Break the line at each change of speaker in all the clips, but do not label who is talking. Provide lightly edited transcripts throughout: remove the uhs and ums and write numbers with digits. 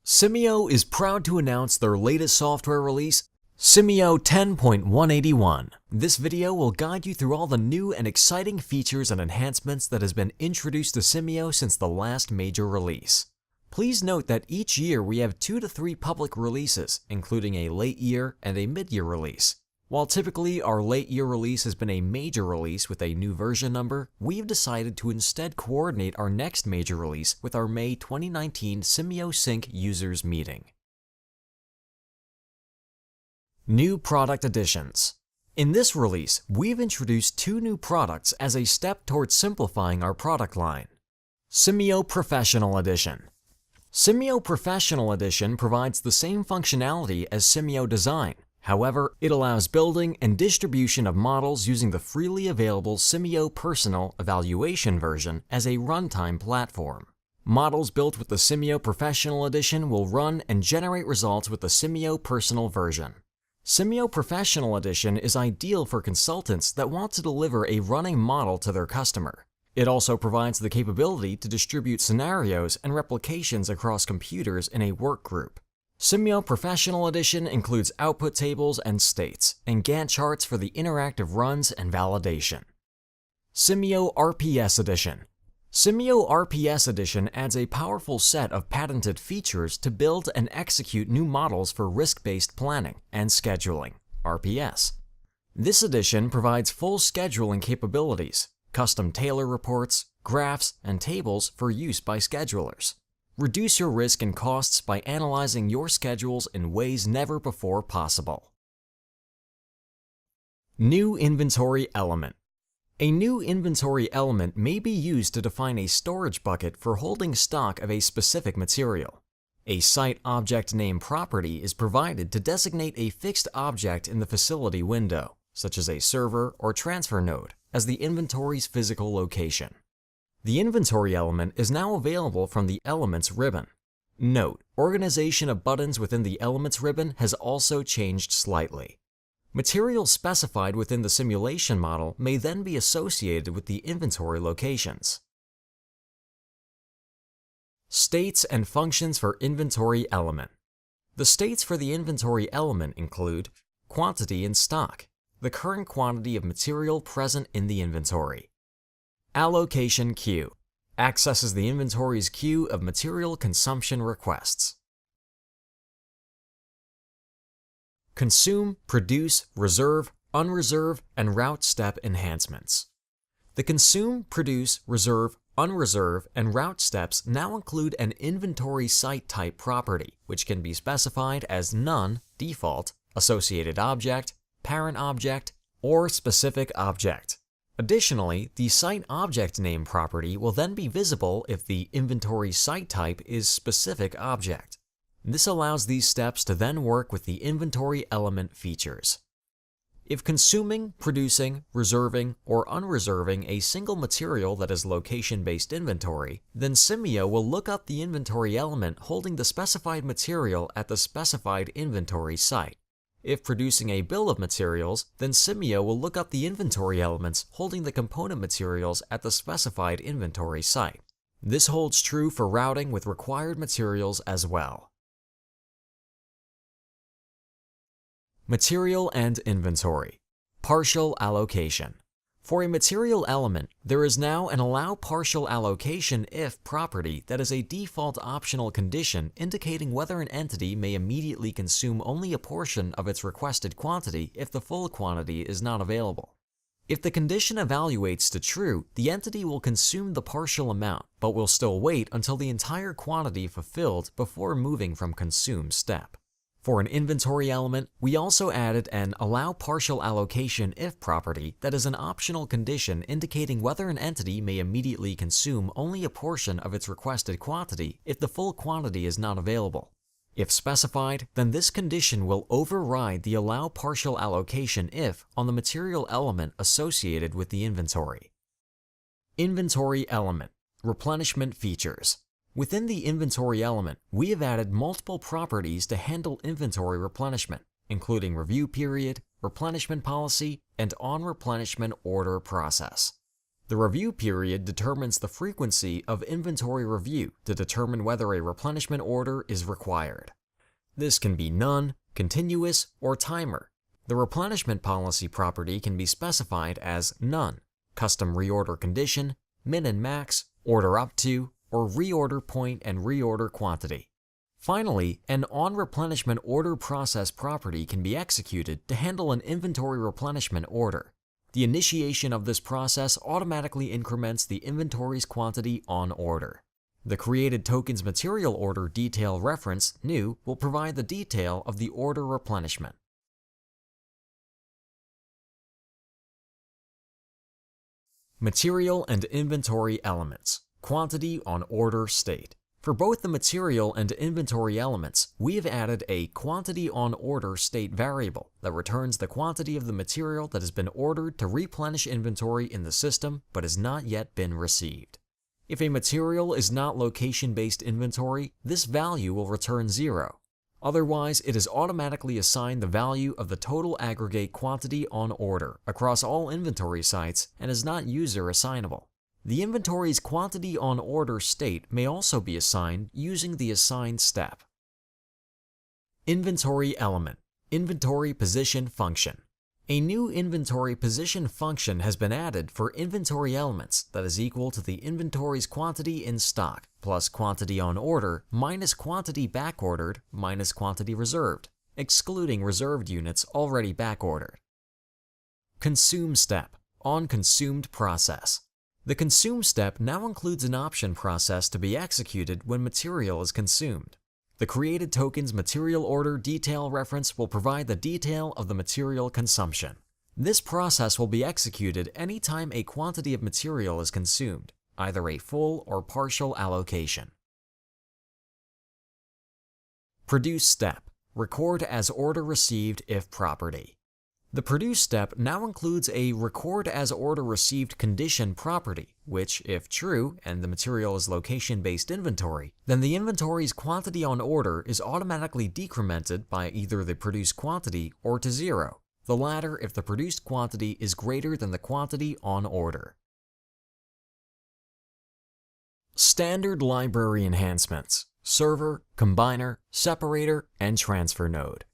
Simio is proud to announce their latest software release, Simio 10.181. This video will guide you through all the new and exciting features and enhancements that has been introduced to Simio since the last major release. Please note that each year we have 2 to 3 public releases, including a late year and a mid-year release. While typically our late year release has been a major release with a new version number, we've decided to instead coordinate our next major release with our May 2019 Simio Sync Users Meeting. New product additions. In this release, we've introduced 2 new products as a step towards simplifying our product line. Simio Professional Edition. Simio Professional Edition provides the same functionality as Simio Design. However, it allows building and distribution of models using the freely available Simio Personal Evaluation version as a runtime platform. Models built with the Simio Professional Edition will run and generate results with the Simio Personal version. Simio Professional Edition is ideal for consultants that want to deliver a running model to their customer. It also provides the capability to distribute scenarios and replications across computers in a work group. Simio Professional Edition includes output tables and states, and Gantt charts for the interactive runs and validation. Simio RPS Edition. Simio RPS Edition adds a powerful set of patented features to build and execute new models for risk-based planning and scheduling, RPS. This edition provides full scheduling capabilities, custom Taylor reports, graphs, and tables for use by schedulers. Reduce your risk and costs by analyzing your schedules in ways never before possible. New Inventory Element. A new inventory element may be used to define a storage bucket for holding stock of a specific material. A site object name property is provided to designate a fixed object in the facility window, such as a server or transfer node, as the inventory's physical location. The inventory element is now available from the Elements ribbon. Note, organization of buttons within the Elements ribbon has also changed slightly. Materials specified within the simulation model may then be associated with the inventory locations. States and functions for inventory element. The states for the inventory element include quantity in stock, the current quantity of material present in the inventory. Allocation queue accesses the inventory's queue of material consumption requests. Consume, produce, reserve, unreserve, and route step enhancements. The consume, produce, reserve, unreserve, and route steps now include an inventory site type property, which can be specified as none, default, associated object, parent object, or specific object. Additionally, the site object name property will then be visible if the inventory site type is specific object. This allows these steps to then work with the inventory element features. If consuming, producing, reserving, or unreserving a single material that is location-based inventory, then Simio will look up the inventory element holding the specified material at the specified inventory site. If producing a bill of materials, then Simio will look up the inventory elements holding the component materials at the specified inventory site. This holds true for routing with required materials as well. Material and inventory. Partial allocation. For a material element, there is now an allow partial allocation if property that is a default optional condition indicating whether an entity may immediately consume only a portion of its requested quantity if the full quantity is not available. If the condition evaluates to true, the entity will consume the partial amount, but will still wait until the entire quantity fulfilled before moving from consume step. For an inventory element, we also added an allow partial allocation if property that is an optional condition indicating whether an entity may immediately consume only a portion of its requested quantity if the full quantity is not available. If specified, then this condition will override the allow partial allocation if on the material element associated with the inventory. Inventory element. Replenishment features. Within the inventory element, we have added multiple properties to handle inventory replenishment, including review period, replenishment policy, and on-replenishment order process. The review period determines the frequency of inventory review to determine whether a replenishment order is required. This can be none, continuous, or timer. The replenishment policy property can be specified as none, custom reorder condition, min and max, order up to, or reorder point and reorder quantity. Finally, an on-replenishment order process property can be executed to handle an inventory replenishment order. The initiation of this process automatically increments the inventory's quantity on order. The created token's material order detail reference, new, will provide the detail of the order replenishment. Material and inventory elements, quantity on order state. For both the material and inventory elements, we have added a quantity on order state variable that returns the quantity of the material that has been ordered to replenish inventory in the system but has not yet been received. If a material is not location-based inventory, this value will return 0. Otherwise, it is automatically assigned the value of the total aggregate quantity on order across all inventory sites and is not user assignable. The inventory's quantity on order state may also be assigned using the assign step. Inventory element, inventory position function. A new inventory position function has been added for inventory elements that is equal to the inventory's quantity in stock plus quantity on order minus quantity backordered minus quantity reserved, excluding reserved units already backordered. Consume step, on consumed process. The consume step now includes an option process to be executed when material is consumed. The created token's material order detail reference will provide the detail of the material consumption. This process will be executed anytime a quantity of material is consumed, either a full or partial allocation. Produce step, record as order received if property. The produce step now includes a record as order received condition property, which, if true and the material is location-based inventory, then the inventory's quantity on order is automatically decremented by either the produced quantity or to 0, the latter if the produced quantity is greater than the quantity on order. Standard library enhancements: server, combiner, separator, and transfer node.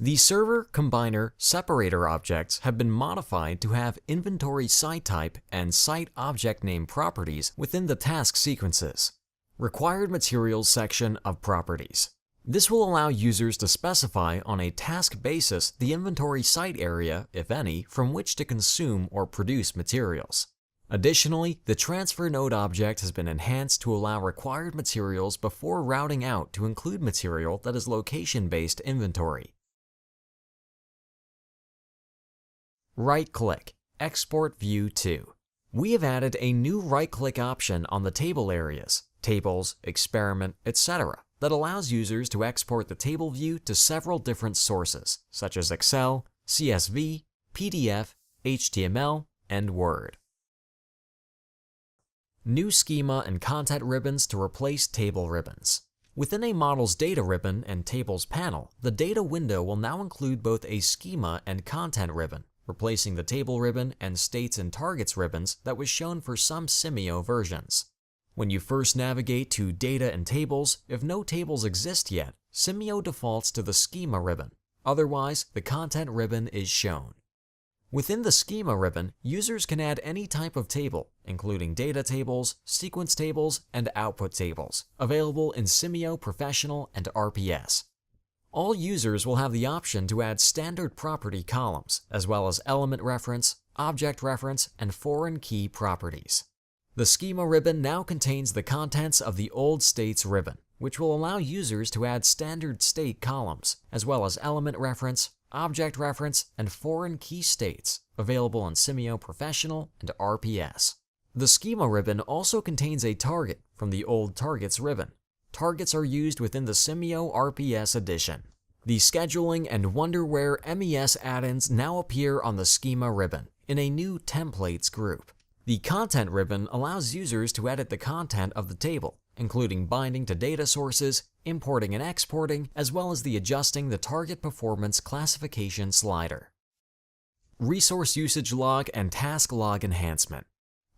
The server, combiner, separator objects have been modified to have inventory site type and site object name properties within the task sequences. Required materials section of properties. This will allow users to specify on a task basis the inventory site area, if any, from which to consume or produce materials. Additionally, the transfer node object has been enhanced to allow required materials before routing out to include material that is location-based inventory. Right-click, Export View to. We have added a new right-click option on the table areas, tables, experiment, etc., that allows users to export the table view to several different sources, such as Excel, CSV, PDF, HTML, and Word. New schema and content ribbons to replace table ribbons. Within a model's data ribbon and tables panel, the data window will now include both a schema and content ribbon, replacing the table ribbon and states and targets ribbons that was shown for some Simio versions. When you first navigate to Data and Tables, if no tables exist yet, Simio defaults to the Schema ribbon. Otherwise, the Content ribbon is shown. Within the Schema ribbon, users can add any type of table, including data tables, sequence tables, and output tables, available in Simio Professional and RPS. All users will have the option to add standard property columns, as well as element reference, object reference, and foreign key properties. The Schema ribbon now contains the contents of the old states ribbon, which will allow users to add standard state columns, as well as element reference, object reference, and foreign key states, available in Simio Professional and RPS. The Schema ribbon also contains a target from the old targets ribbon. Targets are used within the Simio RPS edition. The scheduling and Wonderware MES add-ins now appear on the Schema ribbon in a new Templates group. The Content ribbon allows users to edit the content of the table, including binding to data sources, importing and exporting, as well as the adjusting the target performance classification slider. Resource usage log and task log enhancement.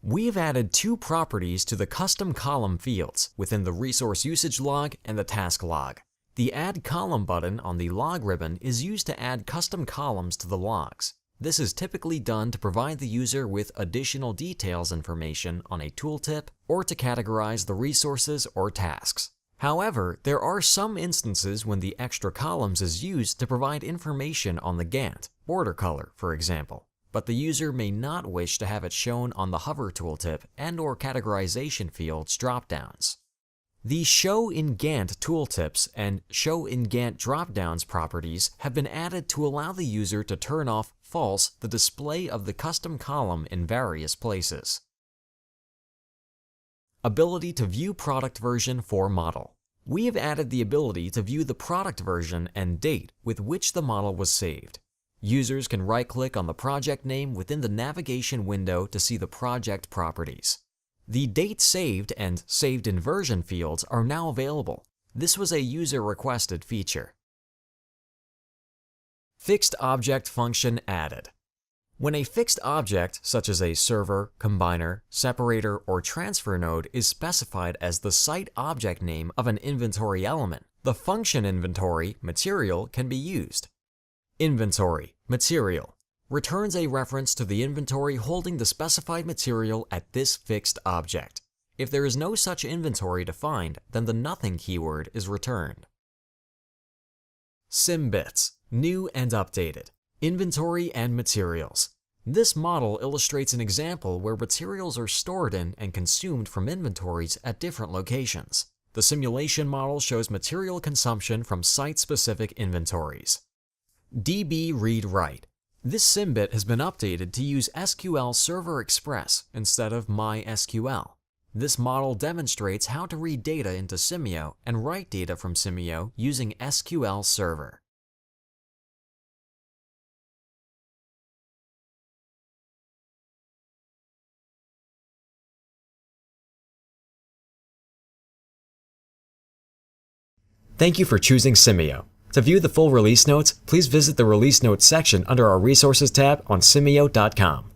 We've added two properties to the custom column fields within the resource usage log and the task log. The Add Column button on the log ribbon is used to add custom columns to the logs. This is typically done to provide the user with additional details information on a tooltip or to categorize the resources or tasks. However, there are some instances when the extra columns is used to provide information on the Gantt, border color, for example, but the user may not wish to have it shown on the hover tooltip and/or categorization fields dropdowns. The Show in Gantt tooltips and Show in Gantt dropdowns properties have been added to allow the user to turn off false the display of the custom column in various places. Ability to view product version for model. We have added the ability to view the product version and date with which the model was saved. Users can right-click on the project name within the navigation window to see the project properties. The Date Saved and Saved in Version fields are now available. This was a user-requested feature. Fixed Object function added. When a fixed object, such as a server, combiner, separator, or transfer node, is specified as the site object name of an inventory element, the function inventory material can be used. Inventory material returns a reference to the inventory holding the specified material at this fixed object. If there is no such inventory defined, then the nothing keyword is returned. Symbits, new and updated. Inventory and materials. This model illustrates an example where materials are stored in and consumed from inventories at different locations. The simulation model shows material consumption from site-specific inventories. DB Read Write. This symbit has been updated to use SQL Server Express instead of MySQL. This model demonstrates how to read data into Simio and write data from Simio using SQL Server. Thank you for choosing Simio. To view the full release notes, please visit the Release Notes section under our Resources tab on simio.com.